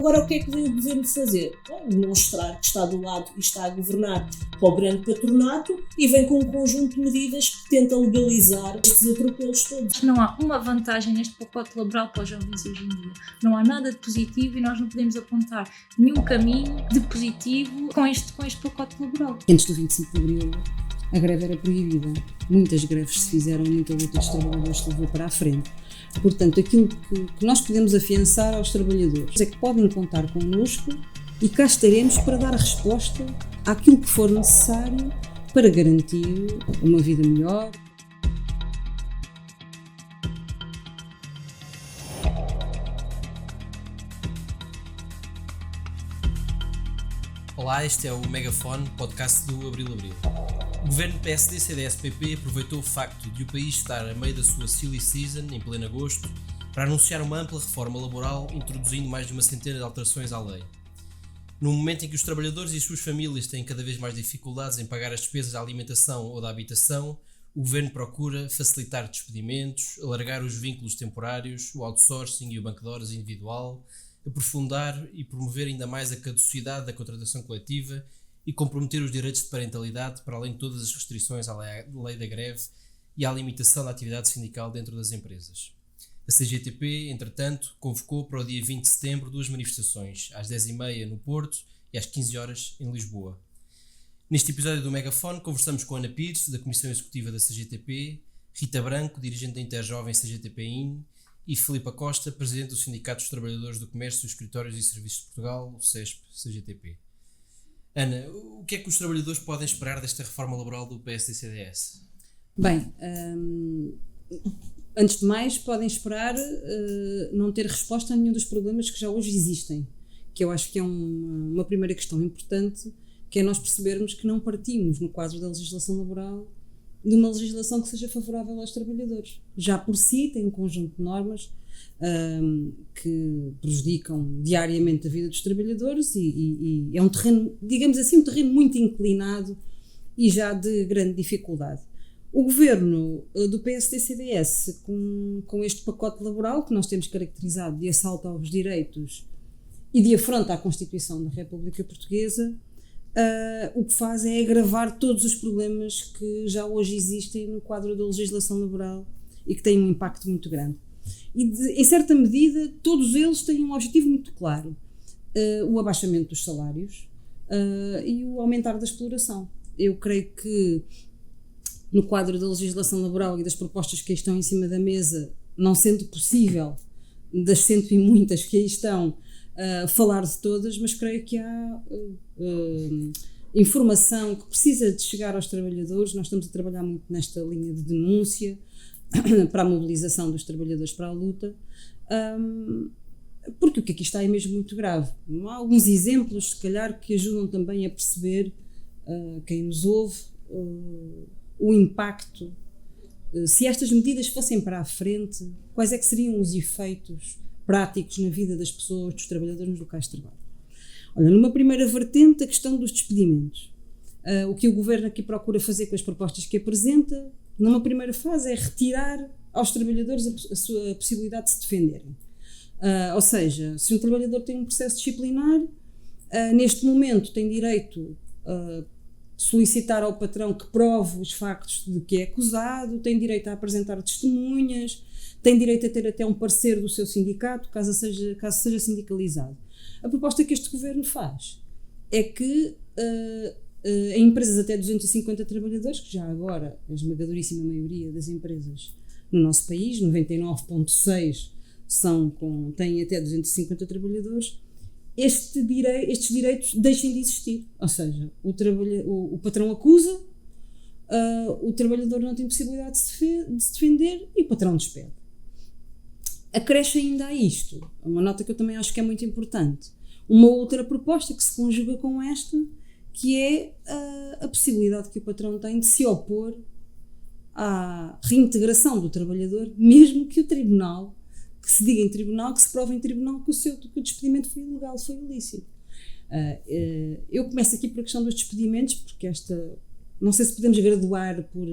Agora, o que é que veio o governo fazer? Demonstrar que está do lado e está a governar para o grande patronato e vem com um conjunto de medidas que tenta legalizar estes atropelos todos. Não há uma vantagem neste pacote laboral para os jovens hoje em dia. Não há nada de positivo e nós não podemos apontar nenhum caminho de positivo com este pacote laboral. Antes do 25 de Abril, a greve era proibida. Muitas greves se fizeram, muita luta dos trabalhadores se levou para a frente. Portanto, aquilo que nós podemos afiançar aos trabalhadores é que podem contar connosco e cá estaremos para dar resposta àquilo que for necessário para garantir uma vida melhor. Olá, este é o Megafone, podcast do Abril. O governo PSD-CDS-PP aproveitou o facto de o país estar a meio da sua silly season, em pleno agosto, para anunciar uma ampla reforma laboral, introduzindo mais de uma centena de alterações à lei. No momento em que os trabalhadores e as suas famílias têm cada vez mais dificuldades em pagar as despesas da alimentação ou da habitação, o governo procura facilitar despedimentos, alargar os vínculos temporários, o outsourcing e o banco de horas individual, aprofundar e promover ainda mais a caducidade da contratação coletiva e comprometer os direitos de parentalidade para além de todas as restrições à lei da greve e à limitação da atividade sindical dentro das empresas. A CGTP, entretanto, convocou para o dia 20 de setembro duas manifestações, às 10h30 no Porto e às 15 horas em Lisboa. Neste episódio do Megafone conversamos com Ana Pires, da Comissão Executiva da CGTP, Rita Branco, dirigente da Interjovem CGTP-IN, e Filipe Acosta, presidente do Sindicato dos Trabalhadores do Comércio, Escritórios e Serviços de Portugal, o CESP-CGTP. Ana, o que é que os trabalhadores podem esperar desta reforma laboral do PSD-CDS? Bem, antes de mais podem esperar não ter resposta a nenhum dos problemas que já hoje existem, que eu acho que é uma primeira questão importante, que é nós percebermos que não partimos no quadro da legislação laboral de uma legislação que seja favorável aos trabalhadores. Já por si tem um conjunto de normas que prejudicam diariamente a vida dos trabalhadores e é um terreno, digamos assim, um terreno muito inclinado e já de grande dificuldade. O governo do PSD-CDS, com este pacote laboral que nós temos caracterizado de assalto aos direitos e de afronta à Constituição da República Portuguesa, o que faz é agravar todos os problemas que já hoje existem no quadro da legislação laboral e que têm um impacto muito grande. E, em certa medida, todos eles têm um objetivo muito claro: o abaixamento dos salários e o aumentar da exploração. Eu creio que, no quadro da legislação laboral e das propostas que aí estão em cima da mesa, não sendo possível, das cento e muitas que aí estão, falar de todas, mas creio que há informação que precisa de chegar aos trabalhadores. Nós estamos a trabalhar muito nesta linha de denúncia para a mobilização dos trabalhadores para a luta, porque o que aqui está é mesmo muito grave. Há alguns exemplos, se calhar, que ajudam também a perceber, quem nos ouve, o impacto, se estas medidas fossem para a frente, quais é que seriam os efeitos práticos na vida das pessoas, dos trabalhadores nos locais de trabalho. Olha, numa primeira vertente, a questão dos despedimentos. O que o governo aqui procura fazer com as propostas que apresenta, numa primeira fase, é retirar aos trabalhadores a sua possibilidade de se defenderem. Ou seja, se um trabalhador tem um processo disciplinar, neste momento tem direito a solicitar ao patrão que prove os factos de que é acusado, tem direito a apresentar testemunhas, tem direito a ter até um parecer do seu sindicato, caso seja sindicalizado. A proposta que este governo faz é que em empresas até 250 trabalhadores, que já agora a esmagadoríssima maioria das empresas no nosso país, 99,6% têm até 250 trabalhadores, estes direitos deixem de existir. Ou seja, o patrão acusa, o trabalhador não tem possibilidade de se defender e o patrão despede. Acresce ainda a isto, uma nota que eu também acho que é muito importante, uma outra proposta que se conjuga com esta, que é a possibilidade que o patrão tem de se opor à reintegração do trabalhador, mesmo que o tribunal, que se diga em tribunal, que se prove em tribunal que o despedimento foi ilegal, foi ilícito. Eu começo aqui por a questão dos despedimentos, porque não sei se podemos graduar por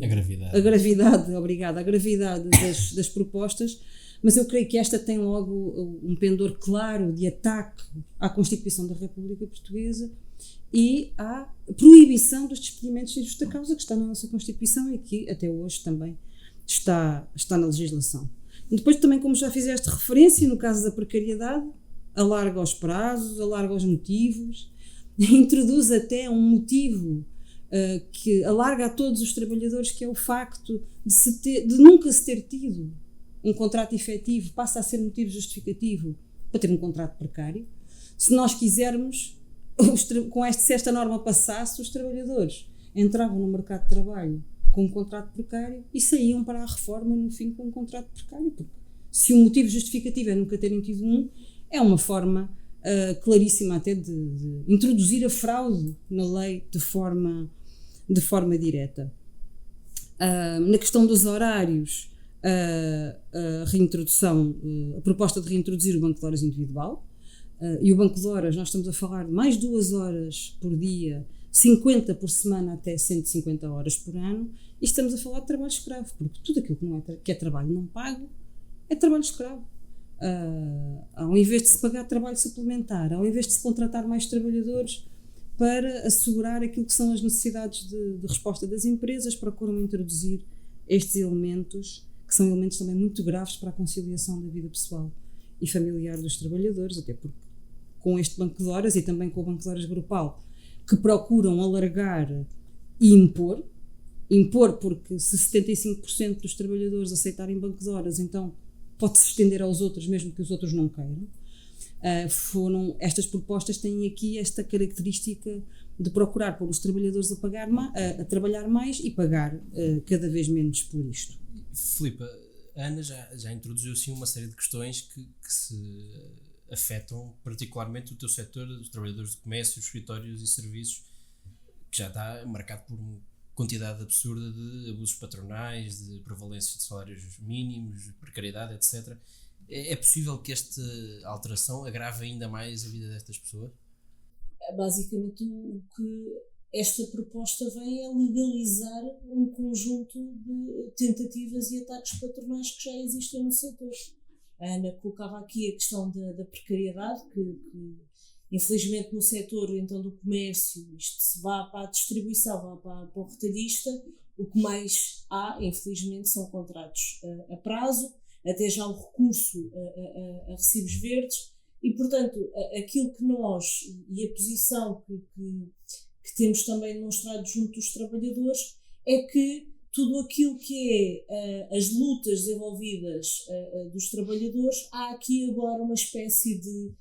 a gravidade das propostas, mas eu creio que esta tem logo um pendor claro de ataque à Constituição da República Portuguesa e à proibição dos despedimentos sem justa causa, que está na nossa Constituição e que até hoje também está na legislação. E depois também, como já fizeste referência, no caso da precariedade, alarga os prazos, alarga os motivos, introduz até um motivo que alarga a todos os trabalhadores, que é o facto de nunca se ter tido um contrato efetivo, passa a ser motivo justificativo para ter um contrato precário. Se nós quisermos, se esta norma passasse, os trabalhadores entravam no mercado de trabalho com um contrato precário e saíam para a reforma no fim com um contrato precário, porque se o motivo justificativo é nunca terem tido um, é uma forma claríssima até de introduzir a fraude na lei de forma direta. Na questão dos horários, a proposta de reintroduzir o banco de horas individual, e o banco de horas, nós estamos a falar de mais 2 horas por dia, 50 por semana até 150 horas por ano, e estamos a falar de trabalho escravo, porque tudo aquilo que é trabalho não pago é trabalho escravo. Ao invés de se pagar trabalho suplementar, ao invés de se contratar mais trabalhadores para assegurar aquilo que são as necessidades de resposta das empresas, procuram introduzir estes elementos, que são elementos também muito graves para a conciliação da vida pessoal e familiar dos trabalhadores, até porque com este banco de horas e também com o banco de horas grupal, que procuram alargar e impor porque se 75% dos trabalhadores aceitarem banco de horas, então pode-se estender aos outros, mesmo que os outros não queiram. Estas propostas têm aqui esta característica de procurar pôr os trabalhadores a trabalhar mais e pagar cada vez menos por isto. Filipe, a Ana já introduziu assim uma série de questões que se afetam particularmente o teu setor, os trabalhadores de comércio, escritórios e serviços, que já está marcado por uma quantidade absurda de abusos patronais, de prevalência de salários mínimos, precariedade, etc. É possível que esta alteração agrave ainda mais a vida destas pessoas? Basicamente, o que esta proposta vem é legalizar um conjunto de tentativas e ataques patronais que já existem no setor. A Ana colocava aqui a questão da precariedade, que infelizmente no setor então, do comércio, isto se vá para a distribuição, vá para o retalhista, o que mais há, infelizmente, são contratos a prazo, até já o recurso a recibos verdes, e portanto aquilo que nós, e a posição que temos também demonstrado junto dos trabalhadores, é que tudo aquilo que é as lutas desenvolvidas dos trabalhadores, há aqui agora uma espécie de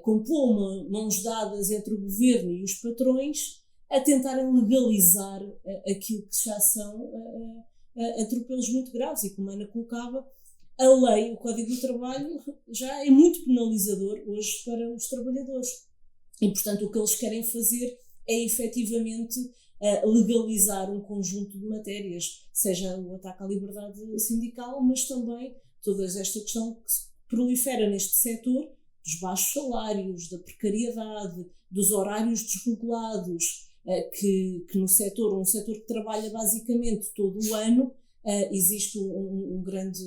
compor mãos dadas entre o governo e os patrões a tentarem legalizar aquilo que já são atropelos muito graves, e como a Ana colocava, a lei, o Código do Trabalho, já é muito penalizador hoje para os trabalhadores. E, portanto, o que eles querem fazer é, efetivamente, legalizar um conjunto de matérias, seja o ataque à liberdade sindical, mas também toda esta questão que prolifera neste setor, dos baixos salários, da precariedade, dos horários desregulados, que no setor, um setor que trabalha basicamente todo o ano, existe um grande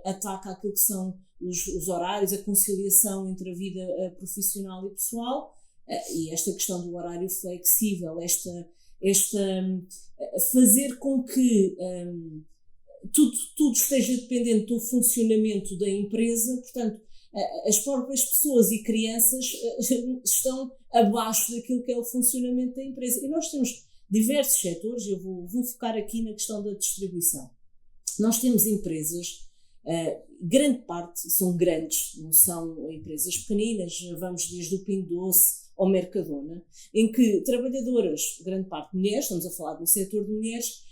ataque àquilo que são os horários, a conciliação entre a vida profissional e pessoal, e esta questão do horário flexível, fazer com que tudo esteja dependente do funcionamento da empresa. Portanto, as próprias pessoas e crianças estão abaixo daquilo que é o funcionamento da empresa. E nós temos diversos setores, eu vou focar aqui na questão da distribuição. Nós temos empresas, grande parte são grandes, não são empresas pequeninas, vamos desde o Pingo Doce ao Mercadona, em que trabalhadoras, grande parte mulheres, estamos a falar de um setor de mulheres,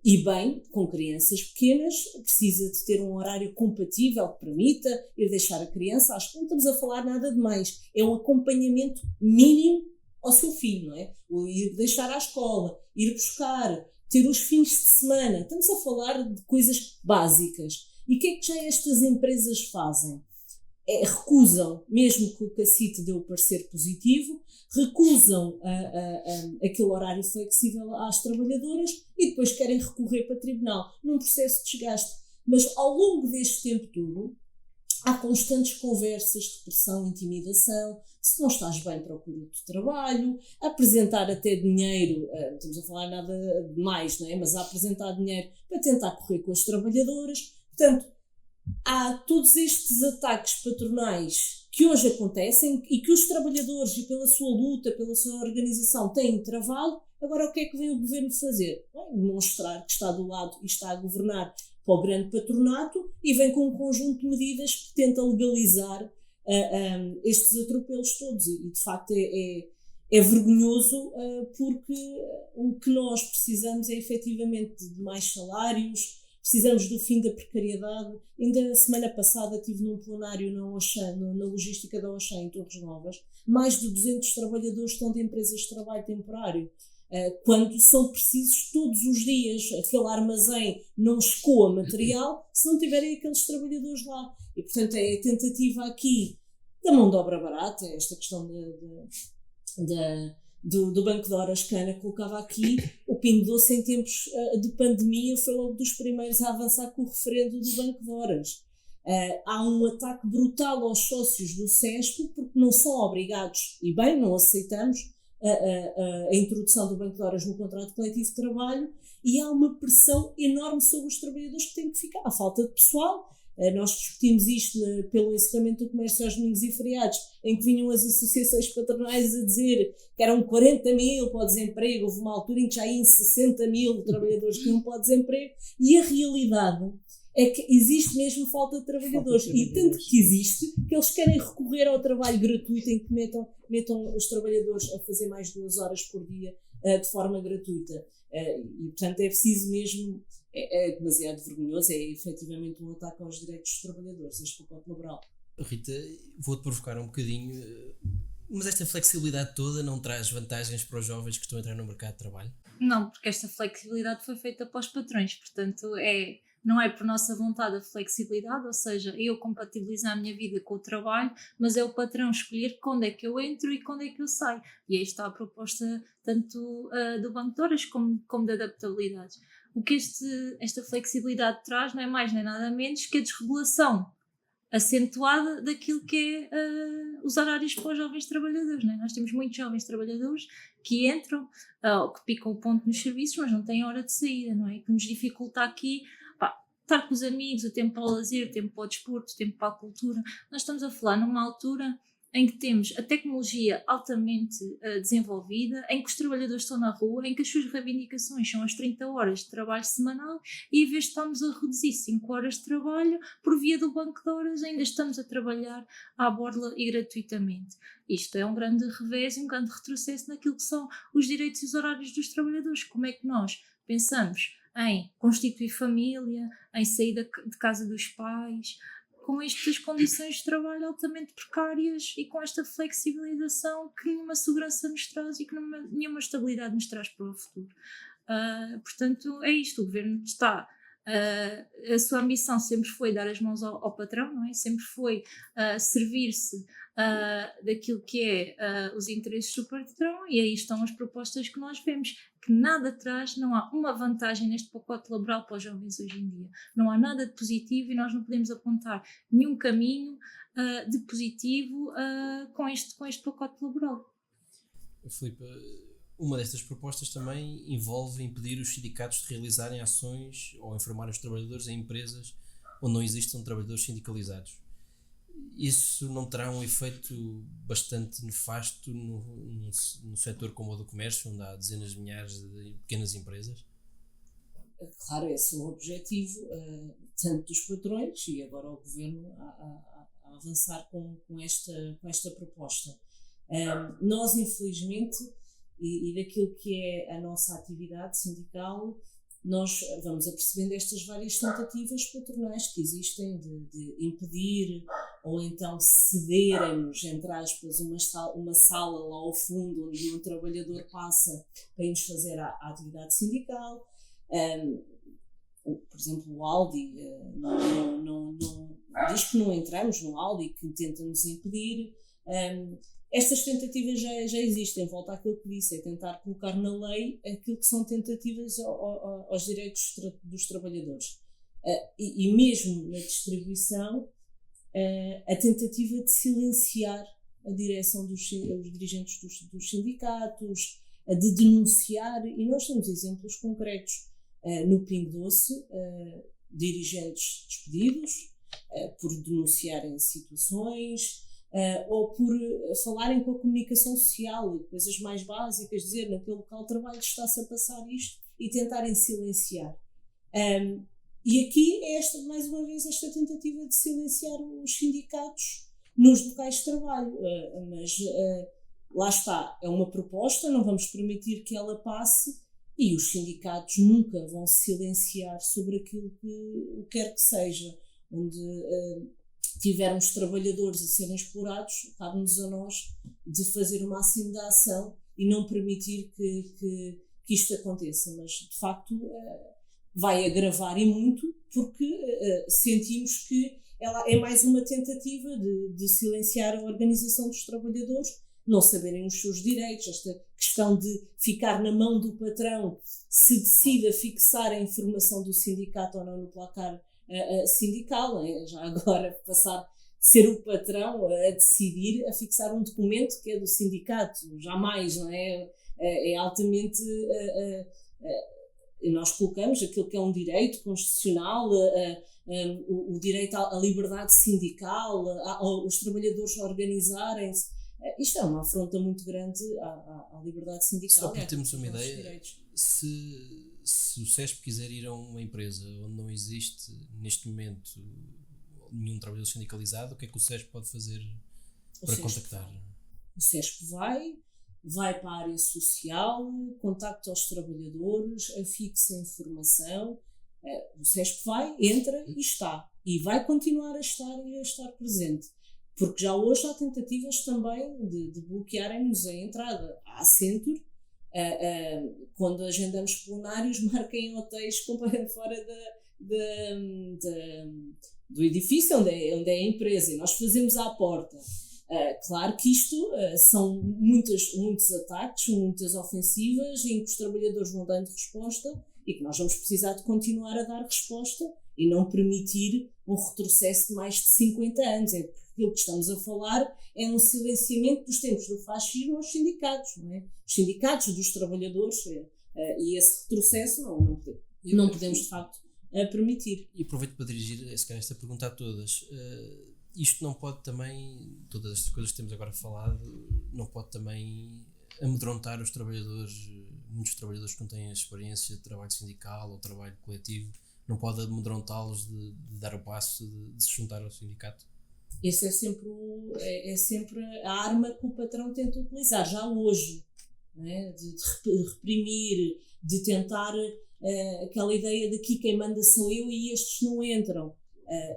e bem, com crianças pequenas, precisa de ter um horário compatível que permita ir deixar a criança. Acho que não estamos a falar nada de mais, é um acompanhamento mínimo ao seu filho, não é? Ir deixar à escola, ir buscar, ter os fins de semana, estamos a falar de coisas básicas. E o que é que já estas empresas fazem? Recusam, mesmo que o CACIT dê o parecer positivo, recusam aquele horário flexível às trabalhadoras e depois querem recorrer para tribunal, num processo de desgaste. Mas ao longo deste tempo todo, há constantes conversas de pressão, intimidação. Se não estás bem, procura outro trabalho, apresentar até dinheiro, não estamos a falar nada de mais, não é? Mas a apresentar dinheiro para tentar correr com as trabalhadoras. Portanto, há todos estes ataques patronais que hoje acontecem e que os trabalhadores, e pela sua luta, pela sua organização, têm travado. Agora, o que é que vem o governo fazer? Demonstrar que está do lado e está a governar para o grande patronato e vem com um conjunto de medidas que tenta legalizar estes atropelos todos. E de facto é vergonhoso, porque o que nós precisamos é efetivamente de mais salários, precisamos do fim da precariedade. Ainda a semana passada estive num plenário na logística da Auchan, em Torres Novas. Mais de 200 trabalhadores estão de empresas de trabalho temporário. Quando são precisos todos os dias, aquele armazém não escoa material se não tiverem aqueles trabalhadores lá. E portanto é a tentativa aqui da mão de obra barata, esta questão do Banco de Horas que a Ana colocava aqui. O Pingo Doce, em tempos de pandemia, foi logo dos primeiros a avançar com o referendo do Banco de Horas. Há um ataque brutal aos sócios do CESP, porque não são obrigados, e bem, não aceitamos a introdução do Banco de Horas no contrato coletivo de trabalho, e há uma pressão enorme sobre os trabalhadores que têm que ficar. Há falta de pessoal. Nós discutimos isto pelo encerramento do comércio aos domingos e feriados, em que vinham as associações patronais a dizer que eram 40 mil para o desemprego. Houve uma altura em que já iam 60 mil trabalhadores que iam para o desemprego, e a realidade é que existe mesmo falta de trabalhadores. E tanto que existe que eles querem recorrer ao trabalho gratuito, em que metam os trabalhadores a fazer mais 2 horas por dia de forma gratuita. E portanto é preciso mesmo, é demasiado vergonhoso, é efetivamente um ataque aos direitos dos trabalhadores, este pacote laboral. Rita, vou-te provocar um bocadinho, mas esta flexibilidade toda não traz vantagens para os jovens que estão a entrar no mercado de trabalho? Não, porque esta flexibilidade foi feita para os patrões, portanto não é por nossa vontade a flexibilidade, ou seja, eu compatibilizar a minha vida com o trabalho, mas é o patrão escolher quando é que eu entro e quando é que eu saio. E aí está a proposta tanto do Banco de Horas como da adaptabilidade. O que esta flexibilidade traz não é mais nem nada menos que a desregulação acentuada daquilo que é os horários para os jovens trabalhadores. Não é? Nós temos muitos jovens trabalhadores que entram, que picam o ponto nos serviços, mas não têm hora de saída, não é? Que nos dificulta aqui estar com os amigos, o tempo para o lazer, o tempo para o desporto, o tempo para a cultura. Nós estamos a falar numa altura em que temos a tecnologia altamente desenvolvida, em que os trabalhadores estão na rua, em que as suas reivindicações são as 30 horas de trabalho semanal, e em vez de estarmos a reduzir 5 horas de trabalho, por via do Banco de Horas, ainda estamos a trabalhar à borla e gratuitamente. Isto é um grande revés e um grande retrocesso naquilo que são os direitos e os horários dos trabalhadores. Como é que nós pensamos em constituir família, em sair de casa dos pais, com estas condições de trabalho altamente precárias e com esta flexibilização que nenhuma segurança nos traz e que nenhuma estabilidade nos traz para o futuro. Portanto, é isto, o governo está... a sua ambição sempre foi dar as mãos ao patrão, não é? Sempre foi servir-se daquilo que é os interesses do patrão, e aí estão as propostas que nós vemos, que nada traz, não há uma vantagem neste pacote laboral para os jovens hoje em dia. Não há nada de positivo e nós não podemos apontar nenhum caminho de positivo com este pacote laboral. Filipe, uma destas propostas também envolve impedir os sindicatos de realizarem ações ou informar os trabalhadores em empresas onde não existam trabalhadores sindicalizados. Isso não terá um efeito bastante nefasto num setor como o do comércio, onde há dezenas de milhares de pequenas empresas? Claro, esse é o objetivo, tanto dos patrões e agora o governo a avançar com esta proposta. Nós, infelizmente, e daquilo que é a nossa atividade sindical, nós vamos apercebendo estas várias tentativas patronais que existem de impedir ou então cederem-nos, entre aspas, uma sala lá ao fundo onde um trabalhador passa para irmos fazer a atividade sindical. Por exemplo, o Aldi diz que não entramos no Aldi, que tenta nos impedir. Estas tentativas já existem, volta àquilo que disse, é tentar colocar na lei aquilo que são tentativas aos direitos dos trabalhadores. E mesmo na distribuição, a tentativa de silenciar a direção os dirigentes dos sindicatos, de denunciar, e nós temos exemplos concretos no Pingo Doce, dirigentes despedidos por denunciarem situações, ou por falarem com a comunicação social, coisas mais básicas, dizer naquele local de trabalho está-se a passar isto e tentarem silenciar. E aqui é mais uma vez esta tentativa de silenciar os sindicatos nos locais de trabalho, mas lá está, é uma proposta, não vamos permitir que ela passe, e os sindicatos nunca vão silenciar sobre aquilo que quer que seja, onde tivermos trabalhadores a serem explorados, cabe-nos a nós de fazer o máximo de ação e não permitir que isto aconteça, mas de facto vai agravar e muito, porque sentimos que ela é mais uma tentativa de silenciar a organização dos trabalhadores, não saberem os seus direitos, esta questão de ficar na mão do patrão se decide fixar a informação do sindicato ou não no placar sindical, já agora passar de ser o patrão a decidir, a fixar um documento que é do sindicato, jamais, não é? É altamente... nós colocamos aquilo que é um direito constitucional, o direito à liberdade sindical, os trabalhadores organizarem-se. Isto é uma afronta muito grande à liberdade sindical. Só para termos uma ideia, se o CESP quiser ir a uma empresa onde não existe neste momento nenhum trabalhador sindicalizado, o que é que o CESP pode fazer para contactar? O CESP vai para a área social, contacta os trabalhadores, afixa a informação. O CESP entra e está. E vai continuar a estar presente. Porque já hoje há tentativas também de bloquearem-nos a entrada. A Accenture, quando agendamos plenários, marquem hotéis fora do edifício onde é a empresa, e nós fazemos à porta. Claro que isto são muitos ataques, muitas ofensivas, em que os trabalhadores vão dando resposta e que nós vamos precisar de continuar a dar resposta e não permitir um retrocesso de mais de 50 anos. Aquilo que estamos a falar é um silenciamento dos tempos do fascismo aos sindicatos, não é? Os sindicatos dos trabalhadores, e esse retrocesso não podemos de facto permitir. E aproveito para dirigir esta pergunta a todas. Isto não pode também, todas estas coisas que temos agora falado, não pode também amedrontar os trabalhadores, muitos trabalhadores que não têm a experiência de trabalho sindical ou trabalho coletivo, não pode amedrontá-los de dar o passo de se juntar ao sindicato? Esse é sempre a arma que o patrão tenta utilizar, já hoje, não é? de reprimir, de tentar aquela ideia de que quem manda sou eu e estes não entram.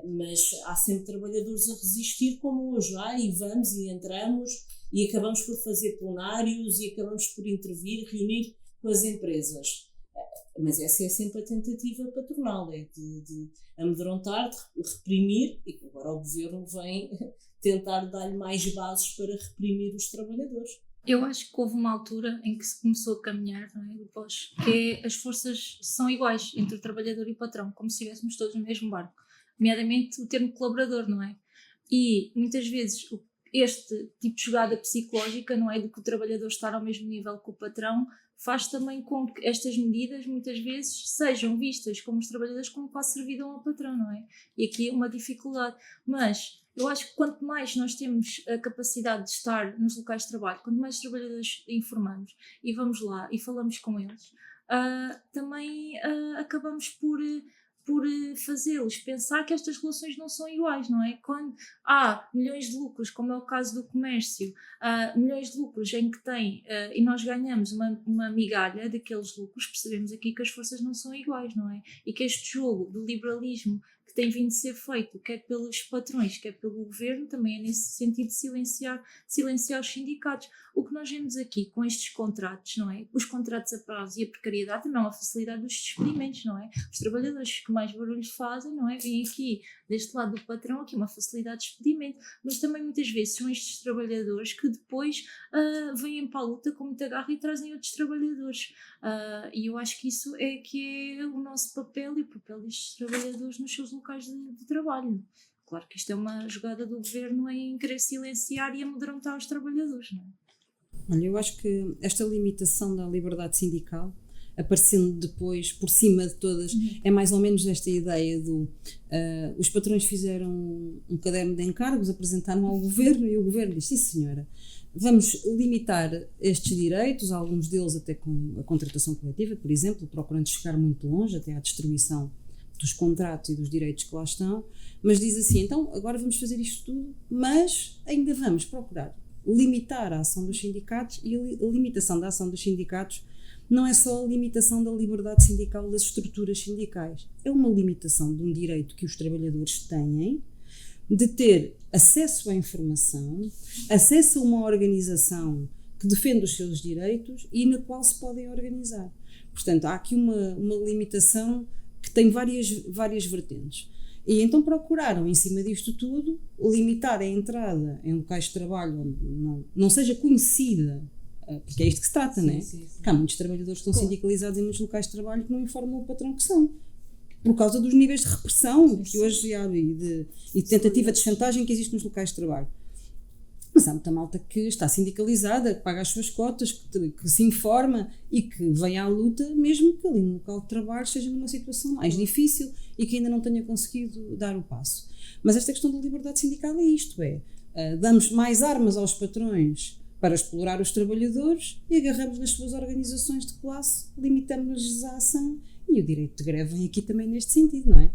Mas há sempre trabalhadores a resistir, como hoje e vamos e entramos e acabamos por fazer plenários e acabamos por intervir, reunir com as empresas. Mas essa é sempre a tentativa patronal, de amedrontar, de reprimir, e agora o governo vem tentar dar-lhe mais bases para reprimir os trabalhadores. Eu acho que houve uma altura em que se começou a caminhar, não é, depois, que as forças são iguais entre o trabalhador e o patrão, como se estivéssemos todos no mesmo barco, nomeadamente o termo colaborador, não é? E muitas vezes este tipo de jogada psicológica, não é, de que o trabalhador está ao mesmo nível que o patrão, faz também com que estas medidas muitas vezes sejam vistas como os trabalhadores como quase servidão ao patrão, não é? E aqui é uma dificuldade. Mas eu acho que quanto mais nós temos a capacidade de estar nos locais de trabalho, quanto mais trabalhadores informamos e vamos lá e falamos com eles, também acabamos por fazê-los pensar que estas relações não são iguais, não é? Quando há milhões de lucros, como é o caso do comércio, milhões de lucros em que tem, e nós ganhamos uma migalha daqueles lucros, percebemos aqui que as forças não são iguais, não é? E que este jogo do liberalismo que tem vindo a ser feito, quer pelos patrões, quer pelo governo, também é nesse sentido de silenciar os sindicatos. O que nós vemos aqui com estes contratos, não é? Os contratos a prazo e a precariedade também é uma facilidade dos despedimentos, não é? Os trabalhadores que mais barulho fazem, não é? Vêm aqui, deste lado do patrão, aqui uma facilidade de despedimento, mas também muitas vezes são estes trabalhadores que depois vêm para a luta com muita garra e trazem outros trabalhadores. E eu acho que isso é que é o nosso papel e o papel destes trabalhadores nos seus locais de trabalho. Claro que isto é uma jogada do governo em querer silenciar e amedrontar os trabalhadores, não é? Olha, eu acho que esta limitação da liberdade sindical, aparecendo depois por cima de todas, é mais ou menos esta ideia do os patrões fizeram um caderno de encargos, apresentaram ao governo e o governo disse, sim senhora, vamos limitar estes direitos, alguns deles até com a contratação coletiva, por exemplo, procurando chegar muito longe, até à destruição dos contratos e dos direitos que lá estão, mas diz assim, então agora vamos fazer isto tudo, mas ainda vamos procurar limitar a ação dos sindicatos, e a limitação da ação dos sindicatos não é só a limitação da liberdade sindical das estruturas sindicais, é uma limitação de um direito que os trabalhadores têm de ter acesso à informação, acesso a uma organização que defende os seus direitos e na qual se podem organizar. Portanto, há aqui uma limitação que tem várias vertentes. E então procuraram, em cima disto tudo, limitar a entrada em locais de trabalho onde não seja conhecida, porque é isto que se trata, não é? Porque há muitos trabalhadores que estão sindicalizados em muitos locais de trabalho que não informam o patrão que são, por causa dos níveis de repressão que hoje há e de tentativa de chantagem que existe nos locais de trabalho. Mas há muita malta que está sindicalizada, que paga as suas cotas, que se informa e que vem à luta, mesmo que ali no local de trabalho esteja numa situação mais difícil e que ainda não tenha conseguido dar o passo. Mas esta questão da liberdade sindical é isto, damos mais armas aos patrões para explorar os trabalhadores e agarramos nas suas organizações de classe, limitamos-lhes a ação e o direito de greve vem aqui também neste sentido, não é?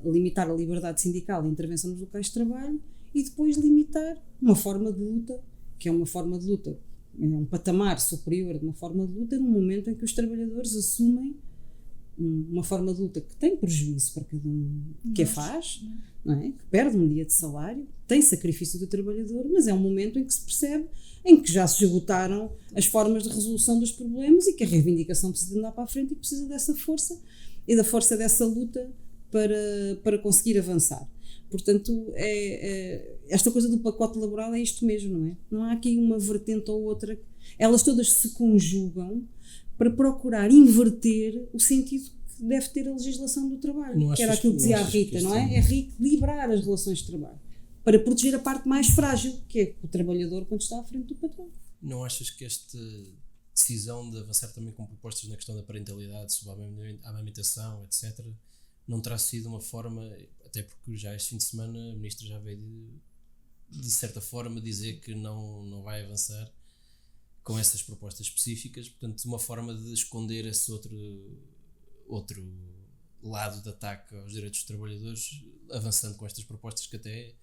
Limitar a liberdade sindical e a intervenção nos locais de trabalho e depois limitar uma forma de luta, que é uma forma de luta, é um patamar superior de uma forma de luta no momento em que os trabalhadores assumem uma forma de luta que tem prejuízo para cada um que a faz, não é? Que perde um dia de salário, tem sacrifício do trabalhador, mas é um momento em que se percebe em que já se esgotaram as formas de resolução dos problemas e que a reivindicação precisa andar para a frente e precisa dessa força e da força dessa luta para conseguir avançar. Portanto, esta coisa do pacote laboral é isto mesmo, não é? Não há aqui uma vertente ou outra, elas todas se conjugam para procurar inverter o sentido que deve ter a legislação do trabalho, que era aquilo que dizia a Rita, não é? É reequilibrar as relações de trabalho, para proteger a parte mais frágil, que é o trabalhador quando está à frente do patrão. Não achas que esta decisão de avançar também com propostas na questão da parentalidade, sobre a amamentação, etc., não terá sido uma forma, até porque já este fim de semana a Ministra já veio de certa forma dizer que não vai avançar com essas propostas específicas, portanto uma forma de esconder esse outro lado de ataque aos direitos dos trabalhadores, avançando com estas propostas que até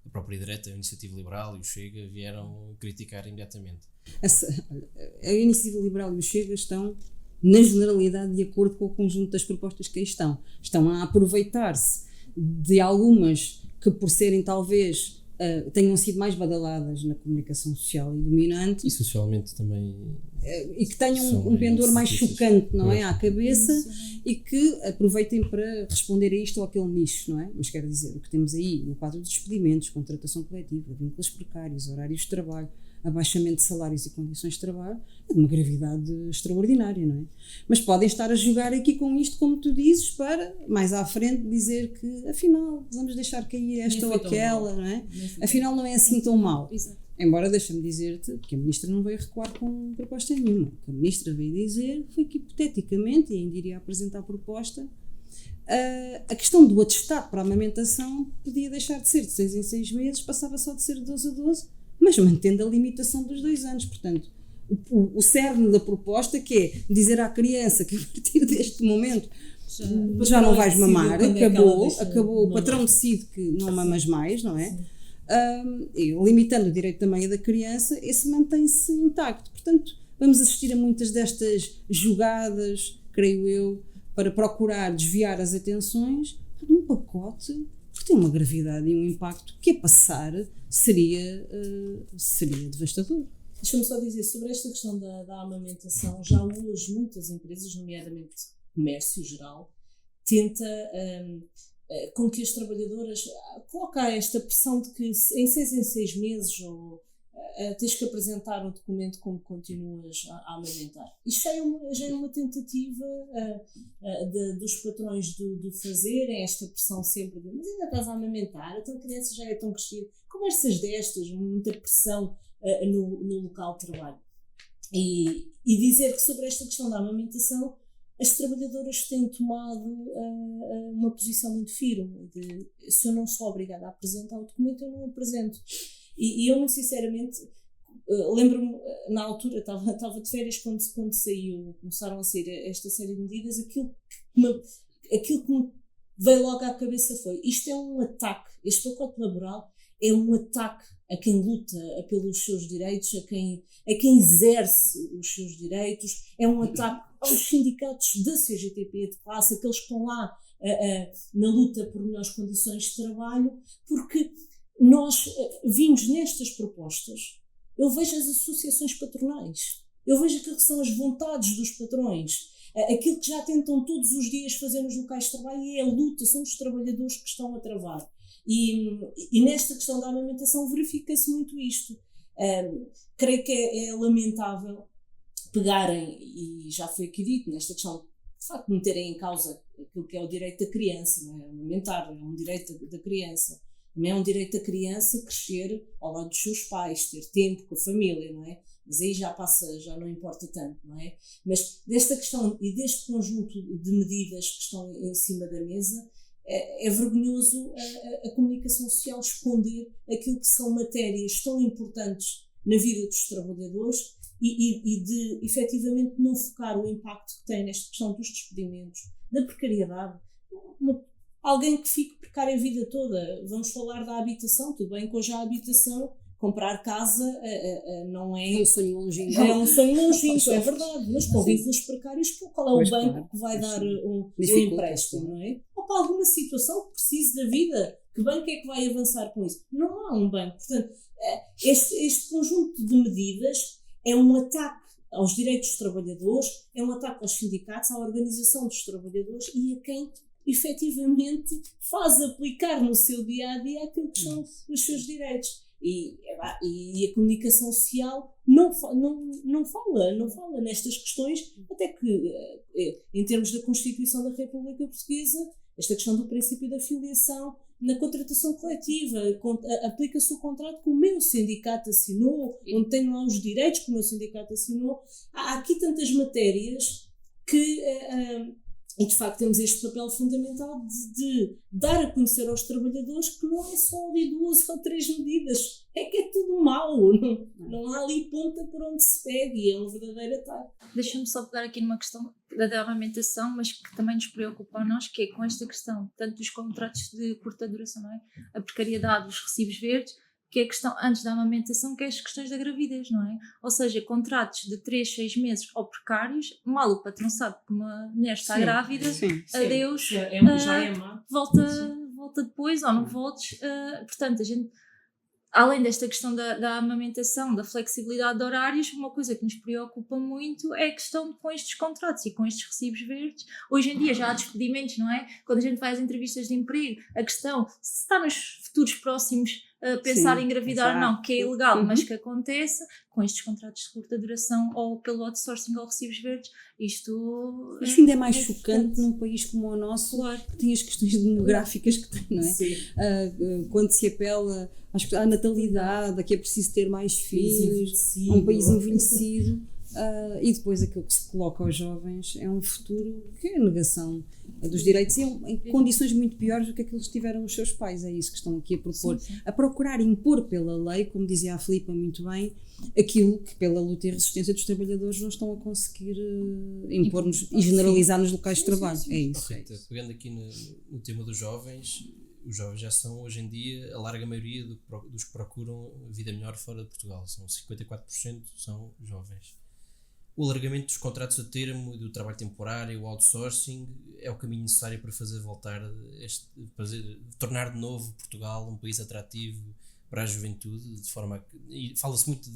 a própria direita, a Iniciativa Liberal e o Chega vieram criticar imediatamente. A Iniciativa Liberal e o Chega estão na generalidade de acordo com o conjunto das propostas que aí estão a aproveitar-se de algumas que por serem talvez tenham sido mais badaladas na comunicação social e dominante e socialmente também e que tenham um pendor mais chocante, não é, à cabeça e que aproveitem para responder a isto ou aquele nicho, não é? Mas quero dizer, o que temos aí no quadro dos despedimentos, contratação coletiva, vínculos precários, horários de trabalho, abaixamento de salários e condições de trabalho, é de uma gravidade extraordinária, não é? Mas podem estar a jogar aqui com isto, como tu dizes, para mais à frente dizer que afinal vamos deixar cair esta ou aquela, não é? Afinal não é assim tão mal. Embora deixa-me dizer-te que a Ministra não veio recuar com proposta nenhuma. O que a Ministra veio dizer foi que hipoteticamente, e ainda iria apresentar a proposta, a questão do atestado para a amamentação podia deixar de ser de 6 em 6 meses, passava só de ser de 12 a 12, mas mantendo a limitação dos 2 anos. Portanto, o cerne da proposta, que é dizer à criança que a partir deste momento já não vais mamar, acabou, o patrão decide que não mamas mais, não é? E limitando o direito da mãe e da criança, esse mantém-se intacto. Portanto, vamos assistir a muitas destas jogadas, creio eu, para procurar desviar as atenções, num pacote, porque tem uma gravidade e um impacto que a passar seria devastador. Deixa-me só dizer, sobre esta questão da amamentação, já hoje muitas empresas, nomeadamente comércio geral, tenta com que as trabalhadoras colocar esta pressão de que em 6 meses ou tens que apresentar um documento como continuas a amamentar. Isto já é uma tentativa dos patrões de fazerem esta pressão sempre de, mas ainda estás a amamentar, a tua criança já é tão crescida. Conversas destas, muita pressão no local de trabalho. E dizer que sobre esta questão da amamentação, as trabalhadoras têm tomado uma posição muito firme de, se eu não sou obrigada a apresentar o documento, eu não o apresento. E eu, muito sinceramente, lembro-me, na altura, estava de férias quando começaram a sair esta série de medidas, aquilo que me veio logo à cabeça foi, isto é um ataque, este pacote laboral é um ataque a quem luta pelos seus direitos, a quem exerce os seus direitos, é um ataque aos sindicatos da CGTP de classe, aqueles que estão lá na luta por melhores condições de trabalho, porque nós vimos nestas propostas, eu vejo as associações patronais, eu vejo aquilo que são as vontades dos patrões, aquilo que já tentam todos os dias fazer nos locais de trabalho, e é a luta, são os trabalhadores que estão a travar. E nesta questão da amamentação verifica-se muito isto. Creio que é lamentável pegarem, e já foi aqui dito, nesta questão, de facto, meterem em causa aquilo que é o direito da criança, não é? Amamentar é um direito da criança. Também é um direito da criança crescer ao lado dos seus pais, ter tempo com a família, não é? Mas aí já não importa tanto, não é? Mas desta questão e deste conjunto de medidas que estão em cima da mesa, é vergonhoso a comunicação social esconder aquilo que são matérias tão importantes na vida dos trabalhadores e de efetivamente não focar o impacto que tem nesta questão dos despedimentos, da precariedade. Alguém que fique precário a vida toda. Vamos falar da habitação, tudo bem que hoje a habitação, comprar casa não é... É um sonho longínquo. É um sonho longínquo, é verdade, mas com vínculos precários, qual é o banco que vai dar um empréstimo, não é? Ou para alguma situação que precise da vida, que banco é que vai avançar com isso? Não há um banco. Portanto, este conjunto de medidas é um ataque aos direitos dos trabalhadores, é um ataque aos sindicatos, à organização dos trabalhadores e a quem efetivamente faz aplicar no seu dia-a-dia aquilo que são os seus direitos. E a comunicação social não fala nestas questões, até que, em termos da Constituição da República Portuguesa, esta questão do princípio da filiação na contratação coletiva, aplica-se o contrato que o meu sindicato assinou, onde tenho lá os direitos que o meu sindicato assinou. Há aqui tantas matérias que... E de facto temos este papel fundamental de dar a conhecer aos trabalhadores que não é só ali 2 ou 3 medidas, é que é tudo mau, não há ali ponta por onde se pega e é um verdadeiro ataque. Deixa-me só pegar aqui numa questão da amamentação, mas que também nos preocupa a nós, que é com esta questão, tanto dos contratos de curta duração, não é? A precariedade, os recibos verdes, que é a questão, antes da amamentação, que é as questões da gravidez, não é? Ou seja, contratos de 3, 6 meses ou precários, mal o patrão sabe que uma mulher está grávida, adeus, já é má. Volta depois ou não voltes. Portanto, a gente, além desta questão da amamentação, da flexibilidade de horários, uma coisa que nos preocupa muito é a questão com estes contratos e com estes recibos verdes. Hoje em dia já há despedimentos, não é? Quando a gente vai às entrevistas de emprego, a questão, se está nos futuros próximos pensar em engravidar ou não, que é ilegal, mas que acontece com estes contratos de curta duração ou pelo outsourcing ou recibos verdes, isto ainda é mais chocante num país como o nosso, que tem as questões demográficas que tem, não é? Quando se apela à natalidade, a que é preciso ter mais filhos, a um país envelhecido, e depois aquilo que se coloca aos jovens é um futuro que é a negação dos direitos em condições muito piores do que aqueles que tiveram os seus pais. É isso que estão aqui a propor, a procurar impor pela lei, como dizia a Filipa muito bem, aquilo que pela luta e resistência dos trabalhadores não estão a conseguir impor-nos e generalizar nos locais de trabalho. É isso. Pegando aqui no tema dos jovens, os jovens já são hoje em dia a larga maioria dos que procuram vida melhor fora de Portugal, são 54% são jovens. o alargamento dos contratos a termo e do trabalho temporário, o outsourcing, é o caminho necessário para fazer voltar, tornar de novo Portugal um país atrativo para a juventude, de forma a que, e fala-se muito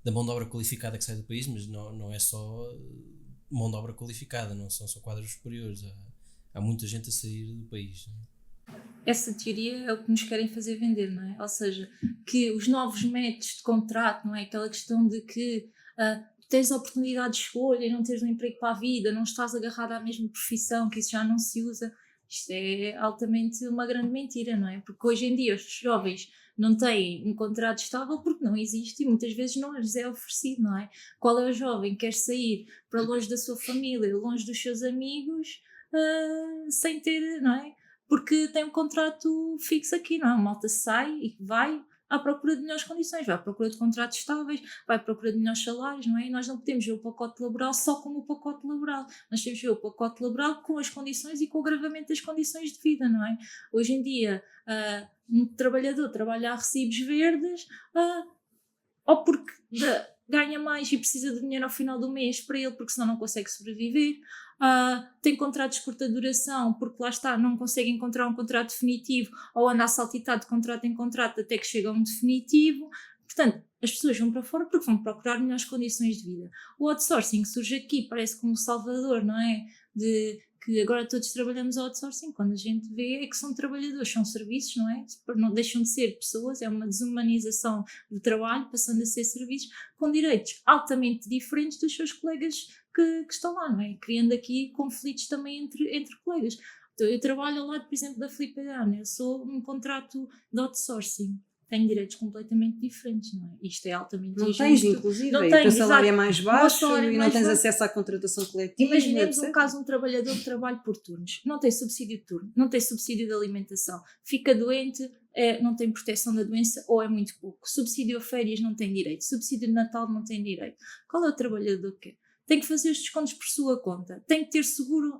da mão de obra qualificada que sai do país, mas não é só mão de obra qualificada, não são só quadros superiores, há muita gente a sair do país. Essa teoria é o que nos querem fazer vender, não é? Ou seja, que os novos métodos de contrato, não é? Aquela questão de que tens a oportunidade de escolha e não tens um emprego para a vida, não estás agarrado à mesma profissão, que isso já não se usa. Isto é altamente uma grande mentira, não é? Porque hoje em dia os jovens não têm um contrato estável porque não existe e muitas vezes não lhes é oferecido, não é? Qual é o jovem que quer sair para longe da sua família, longe dos seus amigos, sem ter, não é? Porque tem um contrato fixo aqui, não é? A malta sai e vai à procura de melhores condições, vai à procura de contratos estáveis, vai à procura de melhores salários, não é? E nós não podemos ver o pacote laboral só como o pacote laboral, nós temos que ver o pacote laboral com as condições e com o agravamento das condições de vida, não é? Hoje em dia, um trabalhador trabalha a recibos verdes, ou porque ganha mais e precisa de dinheiro ao final do mês para ele, porque senão não consegue sobreviver. Tem contratos de curta duração, porque lá está, não consegue encontrar um contrato definitivo, ou anda a saltitar de contrato em contrato até que chega a um definitivo. Portanto, as pessoas vão para fora porque vão procurar melhores condições de vida. O outsourcing surge aqui, parece como um salvador, não é? De que agora todos trabalhamos outsourcing, quando a gente vê é que são trabalhadores, são serviços, não é? Não deixam de ser pessoas, é uma desumanização do trabalho, passando a ser serviços, com direitos altamente diferentes dos seus colegas que estão lá, não é? Criando aqui conflitos também entre colegas. Então, eu trabalho ao lado, por exemplo, da Filipe Adriana, eu sou um contrato de outsourcing. Tenho direitos completamente diferentes, não é? Isto é altamente não injusto. Tens, inclusive, não o tenho, teu salário exato. é mais baixo e não tens baixo. acesso à contratação coletiva. Imaginemos etc. um caso de um trabalhador que trabalha por turnos, não tem subsídio de turno, não tem subsídio de alimentação, fica doente, não tem proteção da doença ou é muito pouco, subsídio a férias não tem direito, subsídio de Natal não tem direito. Qual é o trabalhador que quer? Tem que fazer os descontos por sua conta, tem que ter seguro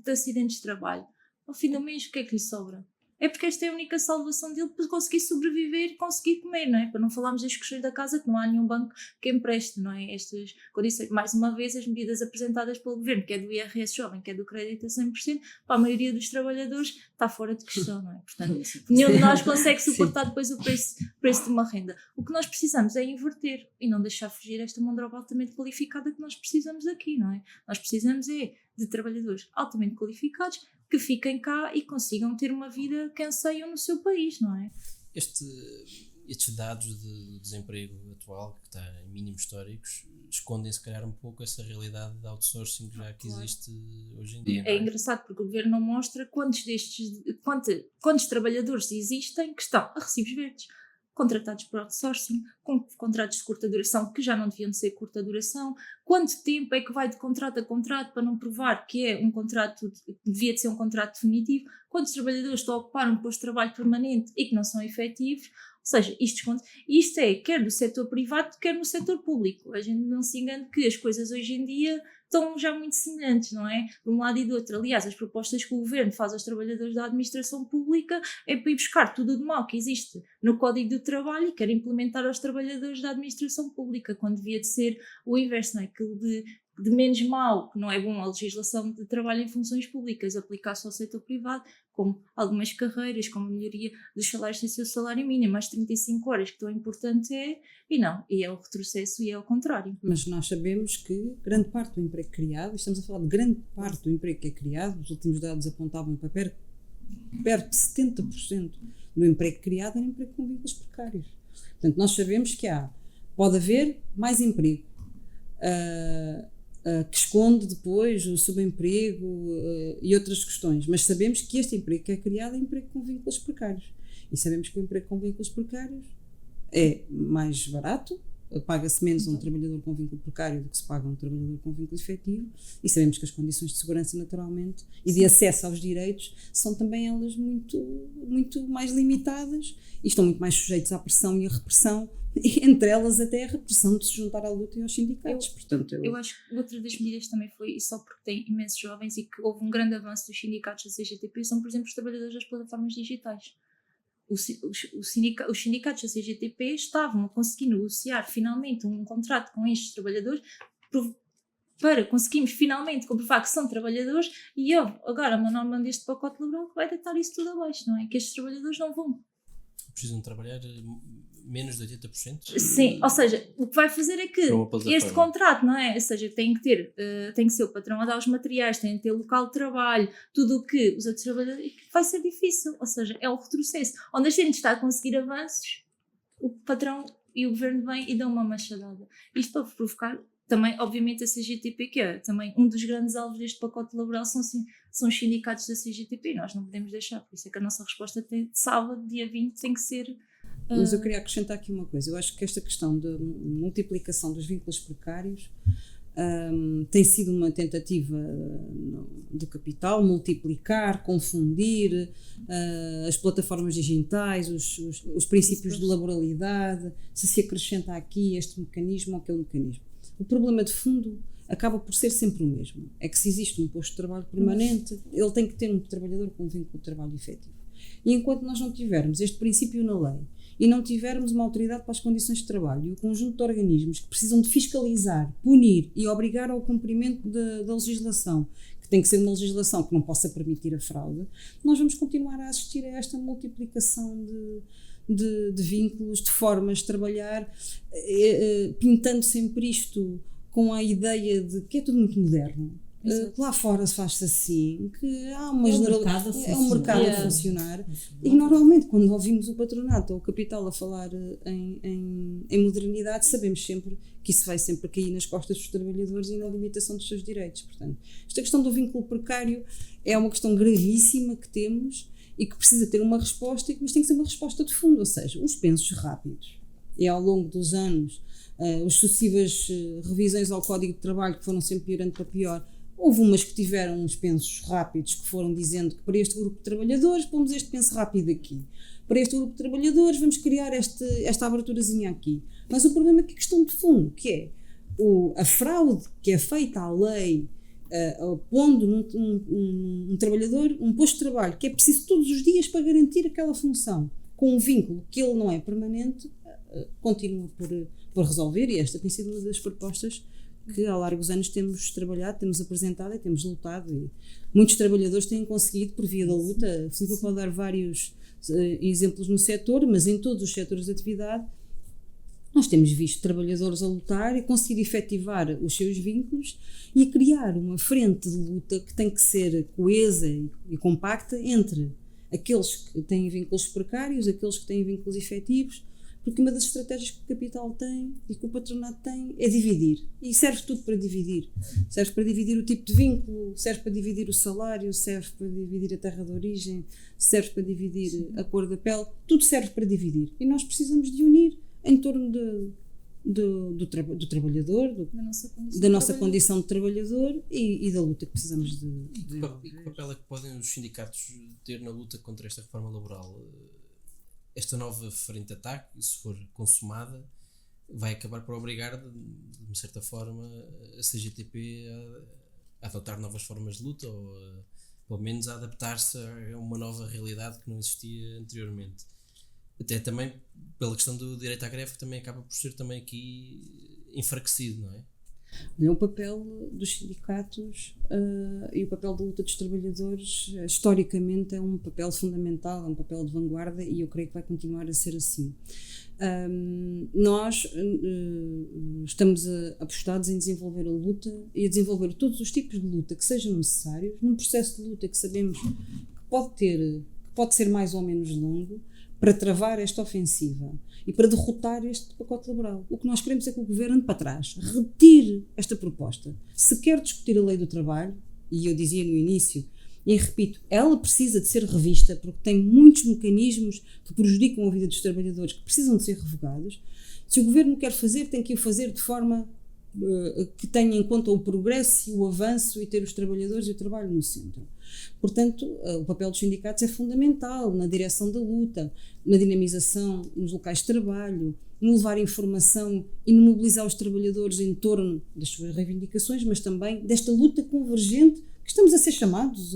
de acidentes de trabalho. Ao fim do mês, o que é que lhe sobra? É porque esta é a única salvação dele para conseguir sobreviver e conseguir comer, não é? Para não falarmos das questões da casa, que não há nenhum banco que empreste, não é? Estas condições. Mais uma vez, as medidas apresentadas pelo governo, que é do IRS jovem, que é do crédito a 100%, para a maioria dos trabalhadores está fora de questão, não é? Portanto, nenhum de nós consegue suportar depois o preço de uma renda. O que nós precisamos é inverter e não deixar fugir esta mão de obra altamente qualificada que nós precisamos aqui, não é? Nós precisamos de trabalhadores altamente qualificados que fiquem cá e consigam ter uma vida que anseiam no seu país, não é? Estes dados de desemprego atual, que está em mínimos históricos, escondem se calhar um pouco essa realidade de outsourcing que já existe hoje em dia. É engraçado porque o governo não mostra quantos trabalhadores existem que estão a recibos verdes, contratados por outsourcing, com contratos de curta duração que já não deviam de ser curta duração. Quanto tempo é que vai de contrato a contrato para não provar que é um contrato, devia de ser um contrato definitivo? Quantos trabalhadores estão a ocupar um posto de trabalho permanente e que não são efetivos? Ou seja, isto é quer do setor privado, quer no setor público. A gente não se engane que as coisas hoje em dia estão já muito semelhantes, não é? De um lado e do outro. Aliás, as propostas que o governo faz aos trabalhadores da administração pública é para ir buscar tudo de mal que existe no Código do Trabalho e quer implementar aos trabalhadores da administração pública, quando devia de ser o inverso, não é? Aquilo de menos mal, que não é bom a legislação de trabalho em funções públicas aplicar-se ao setor privado, como algumas carreiras, como a melhoria dos salários sem ser o salário mínimo, as 35 horas, que tão importante e é o retrocesso e é o contrário. Mas nós sabemos que grande parte do emprego criado, estamos a falar de grande parte do emprego que é criado, os últimos dados apontavam para perto de 70% do emprego criado era emprego com vínculos precários. Portanto, nós sabemos que pode haver mais emprego, que esconde depois o subemprego e outras questões, mas sabemos que este emprego que é criado é emprego com vínculos precários e sabemos que o emprego com vínculos precários é mais barato, paga-se menos a um trabalhador com vínculo precário do que se paga a um trabalhador com vínculo efetivo e sabemos que as condições de segurança naturalmente e de acesso aos direitos são também elas muito, muito mais limitadas e estão muito mais sujeitos à pressão e à repressão, e entre elas até a repressão de se juntar à luta e aos sindicatos. Eu acho que outra das medidas também foi, e só porque tem imensos jovens e que houve um grande avanço dos sindicatos da CGTP, são por exemplo os trabalhadores das plataformas digitais. Os sindicatos da CGTP estavam a conseguir negociar finalmente um contrato com estes trabalhadores para conseguirmos finalmente comprovar que são trabalhadores, e agora uma norma deste pacote laboral que vai deitar isso tudo abaixo, não é? Que estes trabalhadores não vão. Precisam trabalhar menos de 80%? Sim, ou seja, o que vai fazer é que este contrato, não é? Ou seja, tem que ser o patrão a dar os materiais, tem que ter local de trabalho, tudo o que os outros trabalhadores, vai ser difícil, ou seja, é o retrocesso. Onde a gente está a conseguir avanços, o patrão e o governo vêm e dão uma machadada. Isto para provocar também, obviamente, a CGTP, que é também um dos grandes alvos deste pacote laboral, são os sindicatos da CGTP, nós não podemos deixar, por isso é que a nossa resposta sábado, dia 20, tem que ser... Mas eu queria acrescentar aqui uma coisa, eu acho que esta questão da multiplicação dos vínculos precários tem sido uma tentativa do capital multiplicar, confundir as plataformas digitais, os princípios de laboralidade, se acrescenta aqui este mecanismo ou aquele mecanismo. O problema de fundo acaba por ser sempre o mesmo, é que se existe um posto de trabalho permanente, ele tem que ter um trabalhador com um vínculo de trabalho efetivo. E enquanto nós não tivermos este princípio na lei e não tivermos uma autoridade para as condições de trabalho e o conjunto de organismos que precisam de fiscalizar, punir e obrigar ao cumprimento da legislação, que tem que ser uma legislação que não possa permitir a fraude, nós vamos continuar a assistir a esta multiplicação de vínculos, de formas de trabalhar, pintando sempre isto com a ideia de que é tudo muito moderno. Que lá fora se faz assim, que há uma é um mercado a funcionar, e normalmente quando ouvimos o patronato ou o capital a falar em modernidade, sabemos sempre que isso vai sempre cair nas costas dos trabalhadores e na limitação dos seus direitos. Portanto, esta questão do vínculo precário é uma questão gravíssima que temos e que precisa ter uma resposta, mas tem que ser uma resposta de fundo, ou seja, os pensos rápidos. E ao longo dos anos, as sucessivas revisões ao Código de Trabalho, que foram sempre piorando para pior, houve umas que tiveram uns pensos rápidos que foram dizendo que para este grupo de trabalhadores pomos este penso rápido aqui. Para este grupo de trabalhadores vamos criar esta aberturazinha aqui. Mas o problema é que a questão de fundo, que é a fraude que é feita à lei, pondo um trabalhador, um posto de trabalho que é preciso todos os dias para garantir aquela função, com um vínculo que ele não é permanente, continua por resolver, e esta tem sido uma das propostas que há largos anos temos trabalhado, temos apresentado e temos lutado, e muitos trabalhadores têm conseguido por via da luta. A Filipa pode dar vários exemplos no setor, mas em todos os setores de atividade nós temos visto trabalhadores a lutar e conseguir efetivar os seus vínculos e criar uma frente de luta que tem que ser coesa e compacta entre aqueles que têm vínculos precários, aqueles que têm vínculos efetivos, porque uma das estratégias que o capital tem e que o patronato tem é dividir. E serve tudo para dividir. Serve para dividir o tipo de vínculo, serve para dividir o salário, serve para dividir a terra de origem, serve para dividir a cor da pele, tudo serve para dividir. E nós precisamos de unir em torno do trabalhador, da nossa condição de trabalhador e da luta que precisamos de e que papel é que podem os sindicatos ter na luta contra esta reforma laboral? Esta nova frente de ataque, se for consumada, vai acabar por obrigar, de uma certa forma, a CGTP a adotar novas formas de luta ou, pelo menos, a adaptar-se a uma nova realidade que não existia anteriormente. Até também pela questão do direito à greve, que também acaba por ser também aqui enfraquecido, não é? O papel dos sindicatos e o papel da luta dos trabalhadores, historicamente, é um papel fundamental, é um papel de vanguarda, e eu creio que vai continuar a ser assim. Nós estamos apostados em desenvolver a luta e a desenvolver todos os tipos de luta que sejam necessários, num processo de luta que sabemos que pode ser mais ou menos longo, para travar esta ofensiva e para derrotar este pacote laboral. O que nós queremos é que o governo ande para trás, retire esta proposta. Se quer discutir a lei do trabalho, e eu dizia no início, e repito, ela precisa de ser revista, porque tem muitos mecanismos que prejudicam a vida dos trabalhadores, que precisam de ser revogados. Se o governo quer fazer, tem que o fazer de forma que tenha em conta o progresso e o avanço e ter os trabalhadores e o trabalho no centro. Portanto, o papel dos sindicatos é fundamental na direção da luta, na dinamização nos locais de trabalho, no levar informação e no mobilizar os trabalhadores em torno das suas reivindicações, mas também desta luta convergente que estamos a ser chamados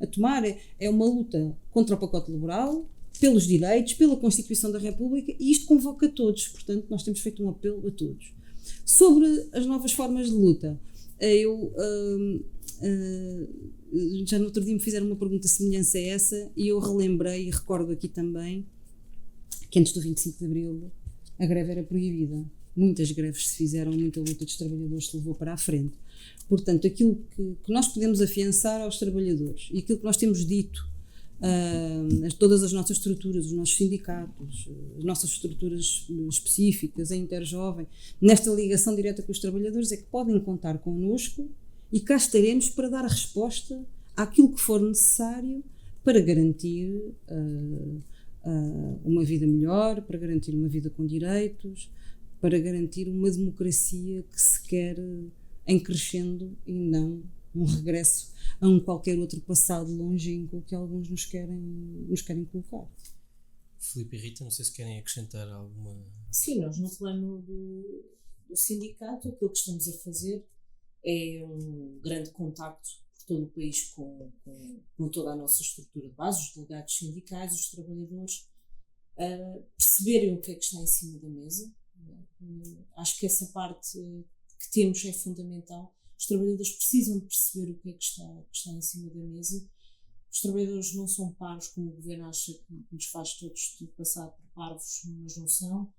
a tomar. É uma luta contra o pacote laboral, pelos direitos, pela Constituição da República, e isto convoca a todos. Portanto, nós temos feito um apelo a todos. Sobre as novas formas de luta, eu já no outro dia me fizeram uma pergunta semelhante a essa e eu relembrei e recordo aqui também que antes do 25 de Abril a greve era proibida. Muitas greves se fizeram, muita luta dos trabalhadores se levou para a frente. Portanto, aquilo que nós podemos afiançar aos trabalhadores e aquilo que nós temos dito, todas as nossas estruturas, os nossos sindicatos, as nossas estruturas específicas, a Interjovem, nesta ligação direta com os trabalhadores, é que podem contar connosco e cá estaremos para dar a resposta àquilo que for necessário para garantir uma vida melhor, para garantir uma vida com direitos, para garantir uma democracia que se quer em crescendo e não um regresso a um qualquer outro passado longínquo que alguns nos querem colocar. Filipe e Rita, não sei se querem acrescentar alguma... Sim, nós no plano do sindicato, aquilo que estamos a fazer é um grande contacto por todo o país com toda a nossa estrutura de base, os delegados sindicais, os trabalhadores, perceberem o que é que está em cima da mesa. Acho que essa parte que temos é fundamental. Os trabalhadores precisam de perceber o que é que está em cima da mesa. Os trabalhadores não são parvos, como o governo acha que nos faz todos passar por parvos, mas não são.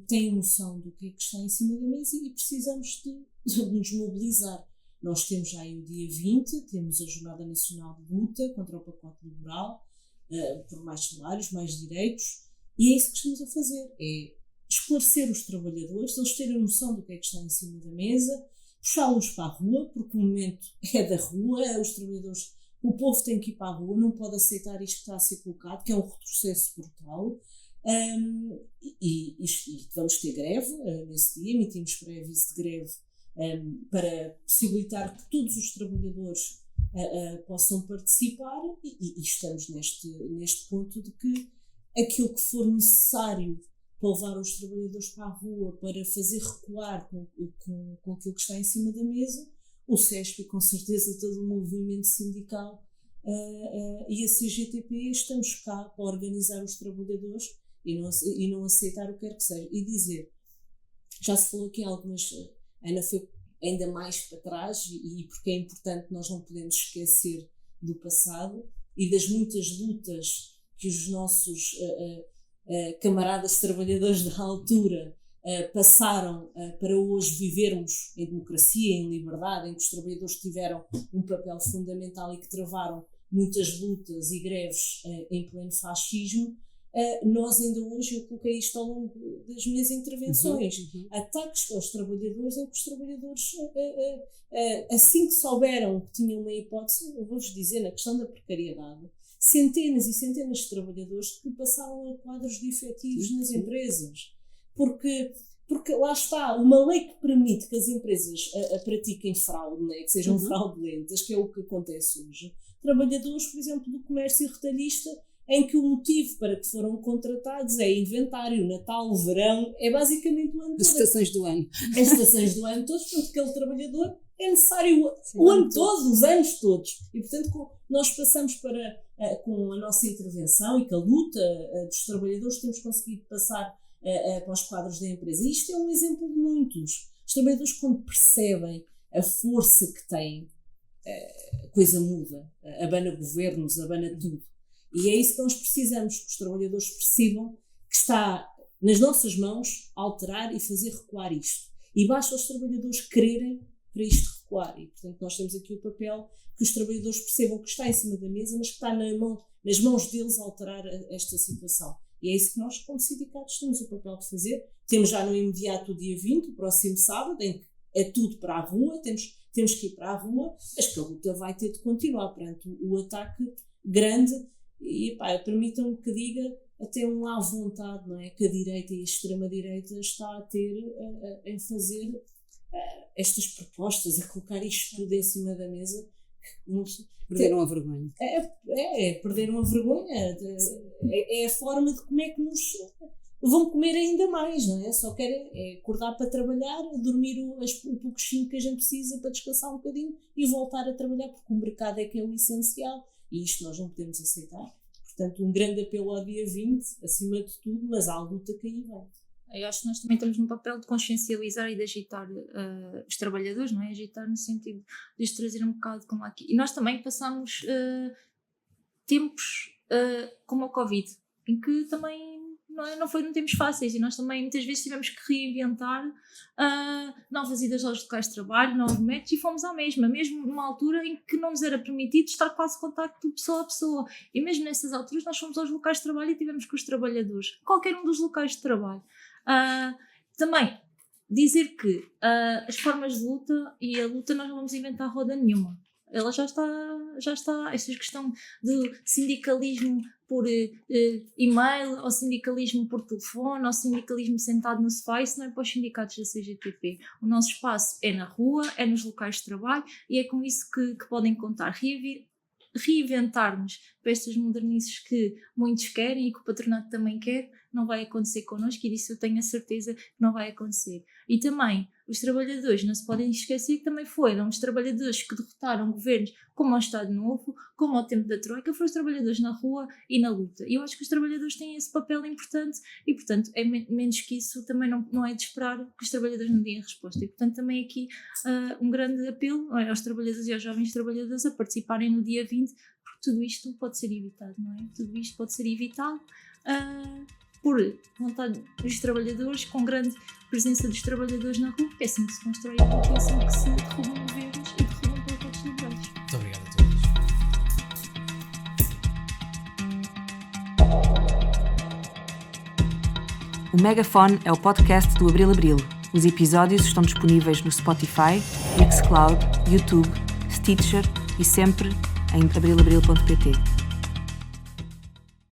Têm noção do que é que está em cima da mesa e precisamos de nos mobilizar. Nós temos já aí o dia 20, temos a Jornada Nacional de Luta contra o pacote laboral, por mais salários, mais direitos, e é isso que estamos a fazer, é esclarecer os trabalhadores, eles terem noção do que é que está em cima da mesa, puxá-los para a rua, porque o momento é da rua, os trabalhadores, o povo tem que ir para a rua, não pode aceitar isto que está a ser colocado, que é um retrocesso brutal. E vamos ter greve nesse dia, emitimos pré-aviso de greve para possibilitar que todos os trabalhadores possam participar e estamos neste ponto de que aquilo que for necessário para levar os trabalhadores para a rua, para fazer recuar com aquilo que está em cima da mesa, o CESP e com certeza todo o movimento sindical e a CGTP estamos cá para organizar os trabalhadores e não aceitar o que quer que seja. E dizer, já se falou aqui algumas, Ana foi ainda mais para trás e porque é importante, nós não podemos esquecer do passado e das muitas lutas que os nossos camaradas trabalhadores da altura passaram para hoje vivermos em democracia, em liberdade, em que os trabalhadores tiveram um papel fundamental e que travaram muitas lutas e greves em pleno fascismo. Nós ainda hoje, eu coloquei isto ao longo das minhas intervenções, ataques aos trabalhadores em que os trabalhadores, assim que souberam que tinham uma hipótese, eu vou-vos dizer, na questão da precariedade, centenas e centenas de trabalhadores que passaram a quadros de efetivos nas empresas, porque lá está, uma lei que permite que as empresas pratiquem fraude, né, que sejam fraudulentas, que é o que acontece hoje. Trabalhadores, por exemplo, do comércio retalhista, em que o motivo para que foram contratados é inventário, Natal, verão, é basicamente o ano todo. As estações do ano. As estações do ano todo, portanto, aquele trabalhador é necessário o ano todo, os anos todos. E, portanto, nós passamos com a nossa intervenção e com a luta dos trabalhadores, temos conseguido passar para os quadros da empresa. E isto é um exemplo de muitos. Os trabalhadores, quando percebem a força que têm, a coisa muda, abana governos, abana tudo. E é isso que nós precisamos, que os trabalhadores percebam que está nas nossas mãos alterar e fazer recuar isto. E basta os trabalhadores quererem para isto recuar. E, portanto, nós temos aqui o papel que os trabalhadores percebam que está em cima da mesa, mas que está nas mãos deles alterar esta situação. E é isso que nós, como sindicatos, temos o papel de fazer. Temos já no imediato o dia 20, o próximo sábado, em que é tudo para a rua, temos que ir para a rua, mas que a luta vai ter de continuar perante o ataque grande. E permitam-me que diga até um à vontade, não é? Que a direita e a extrema-direita está a ter em fazer estas propostas, a colocar isto tudo em cima da mesa. Perderam a vergonha. Perderam a vergonha. É a forma de como é que nos vão comer ainda mais, não é? Só querem acordar para trabalhar, dormir o pouquinho que a gente precisa para descansar um bocadinho e voltar a trabalhar, porque o mercado é que é o essencial. E isto nós não podemos aceitar. Portanto, um grande apelo ao dia 20, acima de tudo, mas há a luta que aí vem. Eu acho que nós também estamos no papel de consciencializar e de agitar os trabalhadores, não é? Agitar no sentido de os trazer um bocado como aqui. E nós também passamos tempos como o Covid, em que também não foram tempos fáceis, e nós também muitas vezes tivemos que reinventar novas idas aos locais de trabalho, novos métodos, e fomos à mesmo numa altura em que não nos era permitido estar quase em contacto de pessoa a pessoa, e mesmo nessas alturas nós fomos aos locais de trabalho e tivemos com os trabalhadores, qualquer um dos locais de trabalho. Também dizer que as formas de luta e a luta nós não vamos inventar roda nenhuma, ela já está, esta questão do sindicalismo por e-mail, ou sindicalismo por telefone, ou sindicalismo sentado no sofá, isso não é para os sindicatos da CGTP. O nosso espaço é na rua, é nos locais de trabalho, e é com isso que podem contar. Reinventar-nos para estas modernices que muitos querem e que o patronato também quer, não vai acontecer connosco, e disso eu tenho a certeza que não vai acontecer. E também os trabalhadores, não se podem esquecer que também foram os trabalhadores que derrotaram governos como ao Estado Novo, como ao tempo da Troika, foram os trabalhadores na rua e na luta. E eu acho que os trabalhadores têm esse papel importante e, portanto, é menos que isso também não é de esperar que os trabalhadores não deem a resposta. E, portanto, também aqui um grande apelo aos trabalhadores e aos jovens trabalhadores a participarem no dia 20, porque tudo isto pode ser evitado, não é? Tudo isto pode ser evitado por vontade dos trabalhadores, com grande presença dos trabalhadores na rua. É assim que se constrói a luta, é assim que se derrubam governos e derrubam pacotes liberais. Muito obrigado a todos. O Megafone é o podcast do Abril Abril. Os episódios estão disponíveis no Spotify, Mixcloud, YouTube, Stitcher e sempre em abrilabril.pt.